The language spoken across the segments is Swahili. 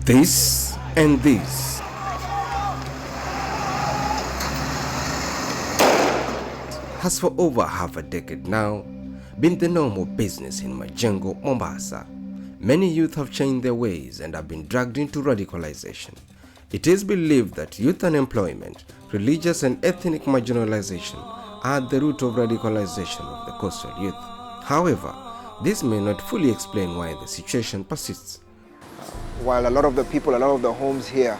This and this has for over half a decade now been the normal business in Majengo, Mombasa. Many youth have changed their ways and have been dragged into radicalization. It is believed that youth unemployment, religious and ethnic marginalization are at the root of radicalization of the coastal youth. However, this may not fully explain why the situation persists. While a lot of the people, a lot of the homes here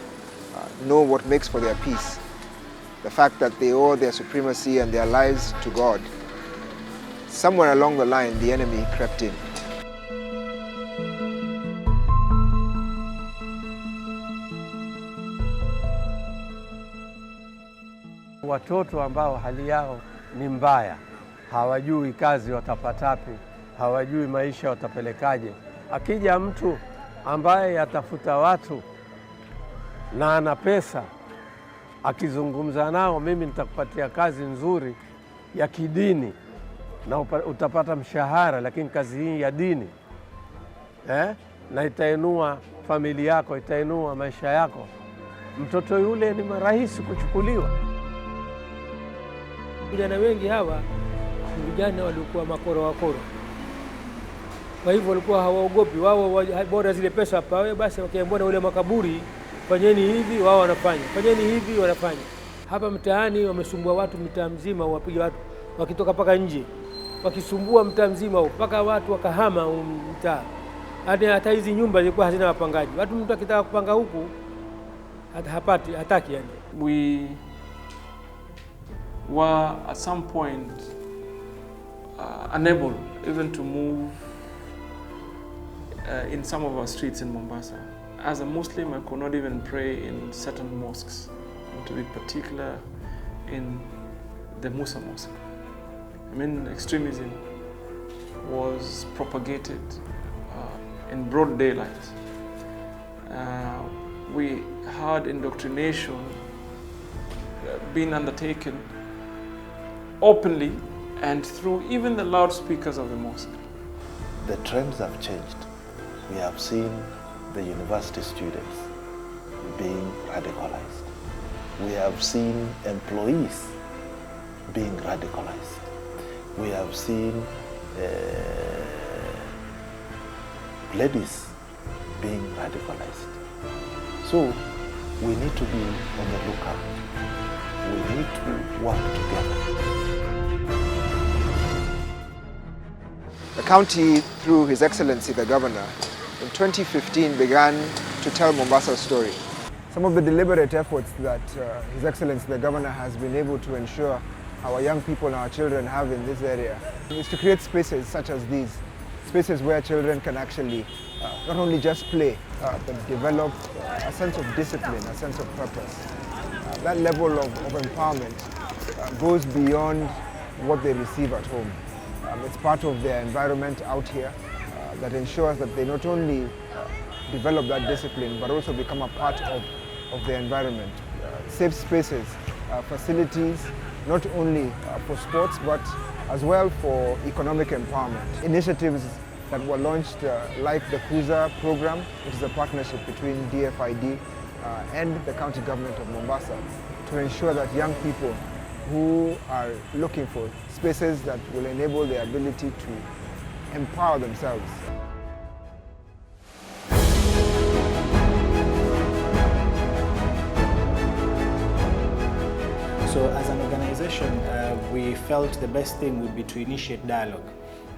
know what makes for their peace, the fact that they owe their supremacy and their lives to God, somewhere along the line the enemy crept in. Watoto ambao hali yao ni mbaya, hawajui kazi watapatapi, hawajui maisha watapelekaje. Akija mtu ambaye atafuta watu na ana pesa, akizungumza nao, mimi nitakupatia kazi nzuri ya kidini na utapata mshahara, lakini kazi hii ya dini na itainua familia yako, itainua maisha yako, mtoto yule ni rahisi kuchukuliwa. Vijana wengi hawa ni vijana walikuwa makoro. Kwa hivyo walikuwa hawaogopi, wao bora zile pesa hapa, basi wakiambiwa ule makaburi, fanyeni hivi, wao wanafanya, fanyeni hivi, wanafanya. Hapa mtaani wamesumbua watu mtaa mzima, wapiga watu wakitoka paka nje, wakisumbua mtaa mzima mpaka watu wakahama mtaa. Hata hizi nyumba zilikuwa hazina wapangaji. Watu mtu akitaka kupanga huku hataki yani. We were at some point unable even to move in some of our streets in Mombasa. As a Muslim, I could not even pray in certain mosques, and to be particular in the Musa Mosque. I mean, extremism was propagated in broad daylight. We had indoctrination being undertaken openly and through even the loudspeakers of the mosque. The trends have changed. We have seen the university students being radicalized. We have seen employees being radicalized. We have seen ladies being radicalized. So we need to be on the lookout. We need to work together. The county, through His Excellency the Governor, in 2015 began to tell Mombasa's story. Some of the deliberate efforts that His Excellency the Governor has been able to ensure our young people and our children have in this area is to create spaces such as these, spaces where children can actually not only just play, but develop a sense of discipline, a sense of purpose. That level of empowerment goes beyond what they receive at home. It's part of their environment out here that ensures that they not only develop that discipline, but also become a part of their environment. Safe spaces, facilities, not only for sports, but as well for economic empowerment. Initiatives that were launched like the Cruiser program, which is a partnership between DFID and the county government of Mombasa, to ensure that young people who are looking for spaces that will enable their ability to empower themselves. So as an organization, we felt the best thing would be to initiate dialogue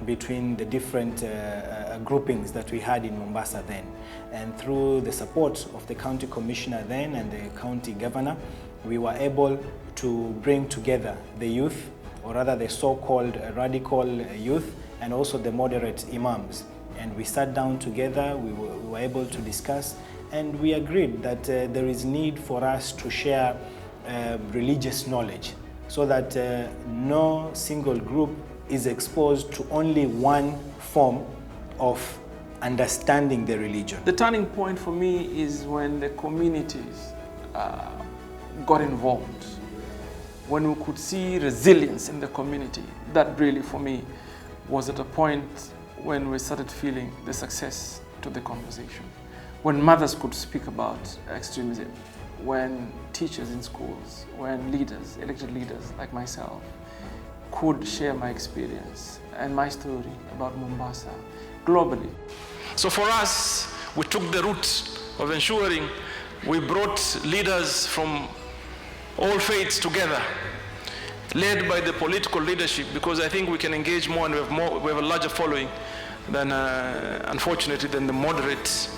between the different groupings that we had in Mombasa then. And through the support of the county commissioner then and the county governor, we were able to bring together the youth, or rather the so-called radical youth, and also the moderate imams. And we sat down together, we were able to discuss, and we agreed that there is need for us to share religious knowledge so that no single group is exposed to only one form of understanding the religion. The turning point for me is when the communities got involved, when we could see resilience in the community. That really, for me, was at a point when we started feeling the success to the conversation. when mothers could speak about extremism, when teachers in schools, when leaders, elected leaders like myself, could share my experience and my story about Mombasa globally. So for us, we took the route of ensuring we brought leaders from all faiths together, led by the political leadership, because I think we can engage more and we have a larger following than, unfortunately, than the moderate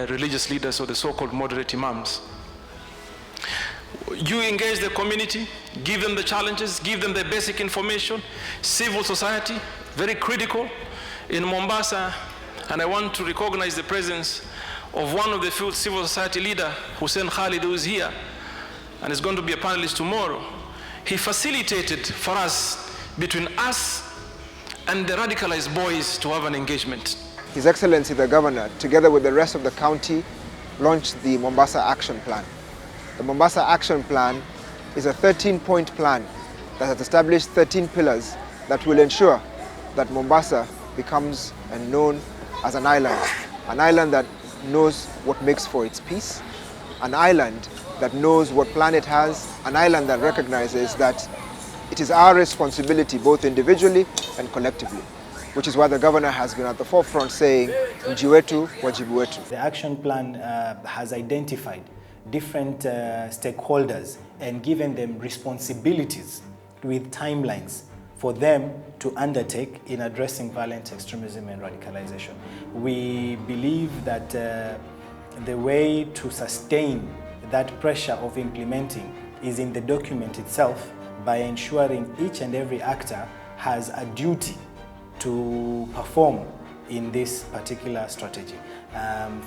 religious leaders or the so-called moderate imams. You engage the community, give them the challenges, give them the basic information. Civil society, very critical in Mombasa, and I want to recognize the presence of one of the few civil society leader, Hussein Khalid, who is here and is going to be a panelist tomorrow. He facilitated for us, between us and the radicalized boys, to have an engagement. His Excellency the Governor, together with the rest of the county, launched the Mombasa Action Plan. The Mombasa Action Plan is a 13-point plan that has established 13 pillars that will ensure that Mombasa becomes known as an island that knows what makes for its peace, an island that knows what plan it has, an island that recognizes that it is our responsibility, both individually and collectively, which is why the Governor has been at the forefront saying, mji wetu, wajibu wetu. The action plan has identified different stakeholders and given them responsibilities with timelines for them to undertake in addressing violent extremism and radicalization. We believe that the way to sustain that pressure of implementing is in the document itself, by ensuring each and every actor has a duty to perform in this particular strategy.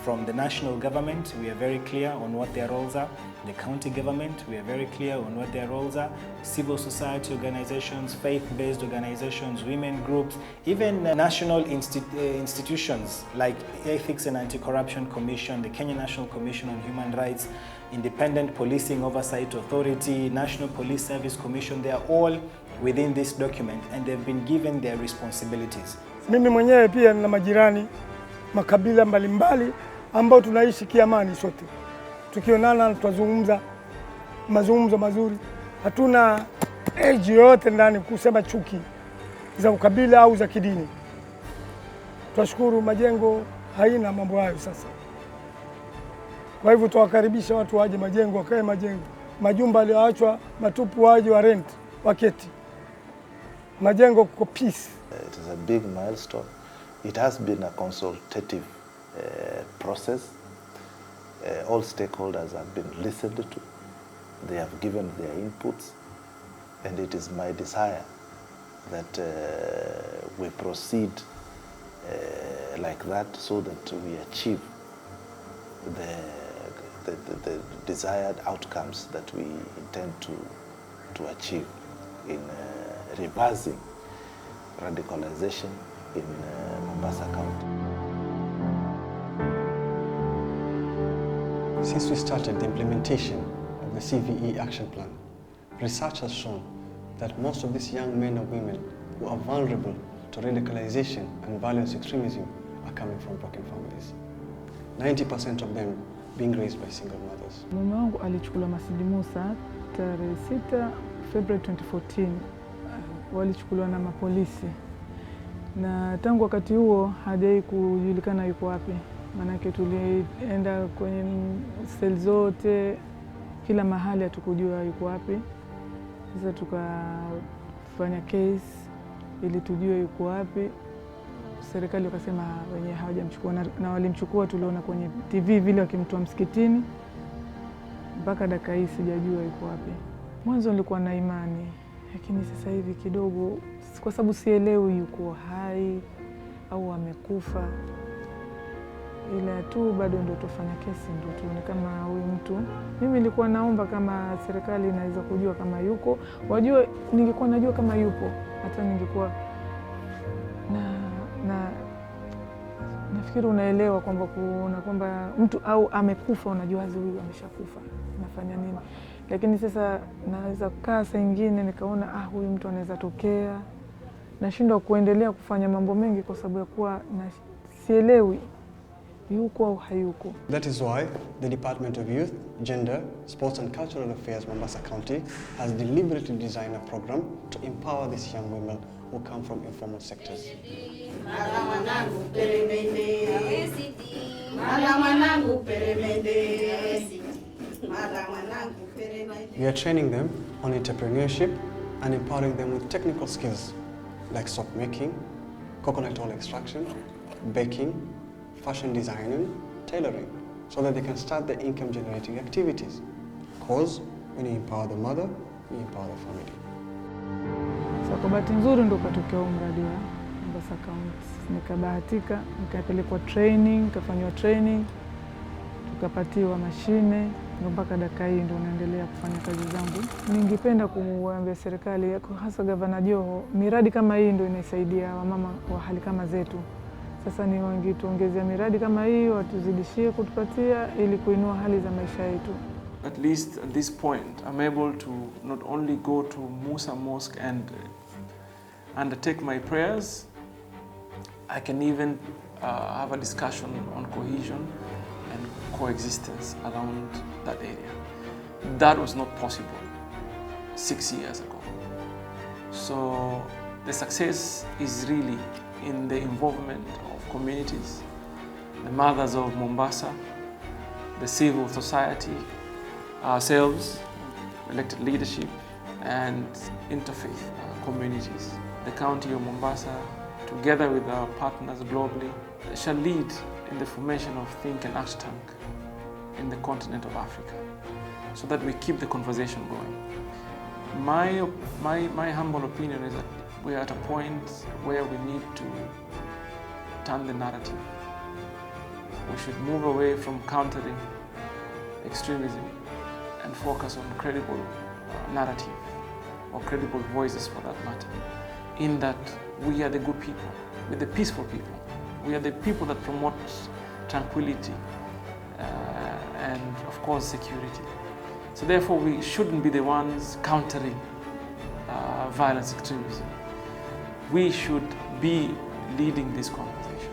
From the national government, we are very clear on what their roles are. The county government, we are very clear on what their roles are. Civil society organizations, faith-based organizations, women groups, even national institutions like Ethics and Anti-Corruption Commission, the Kenya National Commission on Human Rights, Independent Policing Oversight Authority, National Police Service Commission, they are all within this document and they've been given their responsibilities. Mimi mwenyewe pia na majirani makabila mbalimbali ambao tunaishi kiamani sote. Tukionana tutazungumza mazungumzo mazuri. Hatuna age yote ndani kusema chuki za ukabila au za kidini. Tunashukuru Majengo haina mambo hayo sasa. Kwa hivyo tuwakaribisha watu waje Majengo, wakae Majengo. Majumba yaliyoachwa matupu waje wa rent, waketi. Majengo kwa peace. It is a big milestone. It has been a consultative process. All stakeholders have been listened to. They have given their inputs. And it is my desire that we proceed like that so that we achieve the desired outcomes that we intend to achieve in reversing radicalization in Mombasa County. Since we started the implementation of the CVE action plan, research has shown that most of these young men and women who are vulnerable to radicalization and violent extremism are coming from broken families. 90% of them being raised by single mothers. Mume wangu alichukuliwa Masjid Musa tarehe 6 February 2014. Walichukuliwa na mapolisi. Na tangu wakati huo hajai kujulikana yuko wapi. Manake tulienda kwenye sel zote, kila mahali hatukujua yuko wapi. Sasa tukafanya case ili tujue yuko wapi. Serikali wakasema wenyewe hawajamchukua na walimchukua, tuliona kwenye TV vile wakimtoa msikitini. Mpaka dakika hii sijajua yuko wapi. Mwanzo nilikuwa na imani, lakini sasa hivi kidogo, kwa sababu sielewi yuko hai au amekufa. Ila tu bado ndio tufanya kesi ndio tuone kama huyu mtu. Mimi nilikuwa naomba kama serikali inaweza kujua kama yuko, wajue. Ningekuwa najua kama yupo, hata ningekuwa nafikiri unaelewa kwamba kuona kwamba mtu au amekufa, unajua huyu ameshakufa, nafanya nini. Lakini sasa naweza kukaa saa nyingine nikaona huyu mtu anaweza tokea, nashindwa kuendelea kufanya mambo mengi kwa sababu ya kuwa sielewi yuko au hayuko. That is why the Department of Youth, Gender, Sports and Cultural Affairs Mombasa County has deliberately designed a program to empower these young women who come from informal sectors. We are training them on entrepreneurship and empowering them with technical skills like soap making, coconut oil extraction, baking, fashion designing, tailoring, so that they can start their income generating activities. Because when you empower the mother, you empower the family. So kwa bahati nzuri ndo katokea mradi wa Mombasa County. Nikabahatika, nikapelekwa training, nikafanywa training, tukapatiwa mashine, mpaka dakika hii ndo naendelea kufanya kazi zangu. Ningependa kuambia serikali, hasa Gavana Joho, miradi kama hii ndo inasaidia wamama wa hali kama zetu. Sasa ni wangetuongezea miradi kama hii, watuzidishie kutupatia ili kuinua hali za maisha yetu. At least at this point, I'm able to not only go to Musa Mosque and undertake my prayers, I can even have a discussion on cohesion and coexistence around that area. That was not possible 6 years ago. So the success is really in the involvement of communities, the mothers of Mombasa, the civil society, ourselves, elected leadership, and interfaith communities. The County of Mombasa, together with our partners globally, shall lead in the formation of Think and Act Tank in the continent of Africa, so that we keep the conversation going. My humble opinion is that we are at a point where we need to turn the narrative. We should move away from countering extremism and focus on credible narrative, or credible voices for that matter, in that we are the good people, we're the peaceful people, we are the people that promote tranquility and of course security. So therefore we shouldn't be the ones countering violence extremism. We should be leading this conversation.